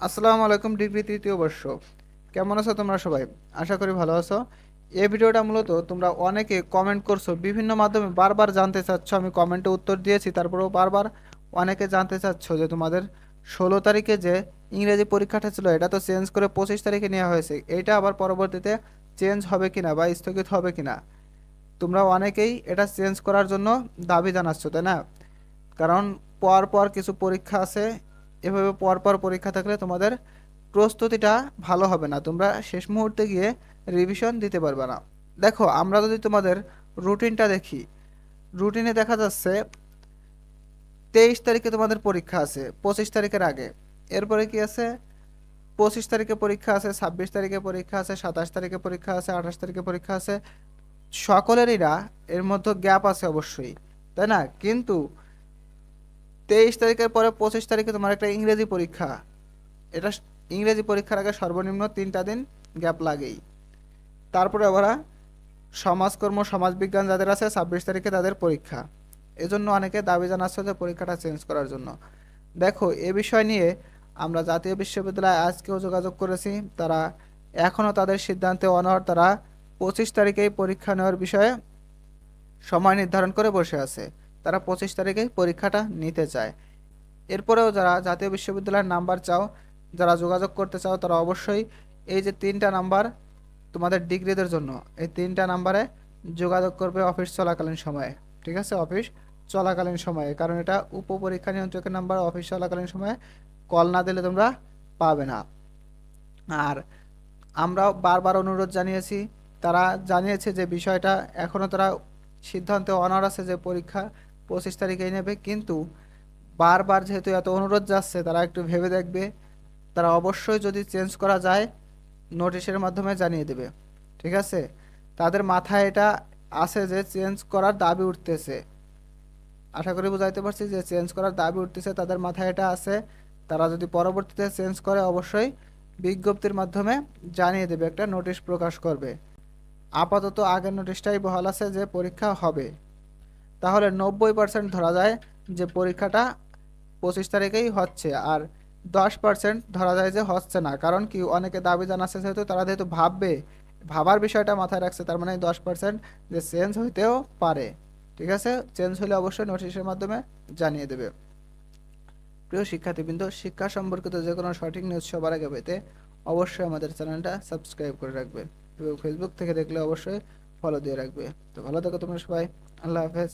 আসসালামু আলাইকুম ডিগ্রি তৃতীয় বর্ষ। কেমন আছো তোমরা সবাই? আশা করি ভালো আছো। এই ভিডিওটা মূলত তোমরা অনেকে কমেন্ট করছো, বিভিন্ন মাধ্যমে বারবার জানতে চাচ্ছ। আমি কমেন্টে উত্তর দিয়েছি, তারপরেও বারবার অনেকে জানতে চাচ্ছ যে তোমাদের 16 তারিখে যে ইংরেজি পরীক্ষাটা ছিল এটা তো চেঞ্জ করে 25 তারিখে নেওয়া হয়েছে, এটা আবার পরবর্তীতে চেঞ্জ হবে কিনা বা স্থগিত হবে কিনা। তোমরা অনেকেই এটা চেঞ্জ করার জন্য দাবি জানাচ্ছ, তাই না? কারণ পর পর কিছু পরীক্ষা আছে। এভাবে পর পর পরীক্ষা থাকলে তোমাদের প্রস্তুতিটা ভালো হবে না, তোমরা শেষ মুহূর্তে গিয়ে রিভিশন দিতে পারবে না। দেখো, আমরা যদি তোমাদের রুটিনটা দেখি, রুটিনে দেখা যাচ্ছে 23 তারিখে তোমাদের পরীক্ষা আছে 25 তারিখের আগে। এরপরে কি আছে? 25 তারিখে পরীক্ষা আছে, 26 তারিখে পরীক্ষা আছে, 27 তারিখে পরীক্ষা আছে, 28 তারিখে পরীক্ষা আছে। সকলেরই না, এর মধ্যে গ্যাপ আছে অবশ্যই, তাই না? কিন্তু 23 তারিখের পরে 25 তারিখে তোমার একটা ইংরেজি পরীক্ষা। এটা ইংরেজি পরীক্ষার আগে সর্বনিম্ন 3টা দিন গ্যাপ লাগেই। তারপরে আবার সমাজকর্ম সমাজবিজ্ঞান যাদের আছে 26 তারিখে তাদের পরীক্ষা। এজন্য অনেকে দাবি জানাচ্ছে যে পরীক্ষাটা চেঞ্জ করার জন্য। দেখো, এ বিষয় নিয়ে আমরা জাতীয় বিশ্ববিদ্যালয়ে আজকেও যোগাযোগ করেছি। তারা এখনও তাদের সিদ্ধান্তে অনড়। তারা 25 তারিখেই পরীক্ষা নেওয়ার বিষয়ে সময় নির্ধারণ করে বসে আছে। তারা 25 তারিখেই পরীক্ষাটা নিতে চায়। এরপরেও যারা জাতীয় বিশ্ববিদ্যালয়ের নাম্বার চাও, যারা যোগাযোগ করতে চাও, তারা অবশ্যই এই যে 3টা নাম্বার তোমাদের ডিগ্রিদের জন্য, এই 3টা নাম্বারে যোগাযোগ করবে অফিস চলাকালীন সময়ে। ঠিক আছে? অফিস চলাকালীন সময়ে, কারণ এটা উপপরীক্ষা নিয়ন্ত্রকের নাম্বার। অফিস চলাকালীন সময়ে কল না দিলে তোমরা পাবে না। আর আমরাও বারবার অনুরোধ জানিয়েছি, তারা জানিয়েছে যে বিষয়টা এখনও তারা সিদ্ধান্তে অনড় আছে যে পরীক্ষা 25 তারিখেই নেবে। কিন্তু বারবার যেহেতু এত অনুরোধ যাচ্ছে, তারা একটু ভেবে দেখবে। তারা অবশ্যই যদি চেঞ্জ করা যায় নোটিশের মাধ্যমে জানিয়ে দেবে। ঠিক আছে? তাদের মাথায় এটা আছে যে চেঞ্জ করার দাবি উঠতেছে। আশা করি বুঝাইতে পারছি যে চেঞ্জ করার দাবি উঠতেছে, তাদের মাথায় এটা আছে। তারা যদি পরবর্তীতে চেঞ্জ করে অবশ্যই বিজ্ঞপ্তির মাধ্যমে জানিয়ে দেবে, একটা নোটিশ প্রকাশ করবে। আপাতত আগের নোটিশটাই বহাল আছে যে পরীক্ষা হবে। তাহলে 90% ধরা যায় যে পরীক্ষাটা 25 তারিখেই হচ্ছে। আর 10% ধরা যায় যে হচ্ছে না। কারণ কি, অনেকে দাবি জানাচ্ছে যেহেতু, তারা যেহেতু ভাববে, ভাবার বিষয়টা মাথায় রাখছে, তার মানে 10% যে চেঞ্জ হইতেও পারে। ঠিক আছে? চেঞ্জ হলে অবশ্যই নোটিশের মাধ্যমে জানিয়ে দেবে। প্রিয় শিক্ষার্থীবৃন্দ, শিক্ষা সম্পর্কিত যে কোনো সঠিক নিউজ সবার আগে পেতে অবশ্যই আমাদের চ্যানেলটা সাবস্ক্রাইব করে রাখবে এবং ফেসবুক থেকে দেখলে অবশ্যই ফলো দিয়ে রাখবে। তো ভালো থাকো তোমরা সবাই। আল্লাহ হাফেজ।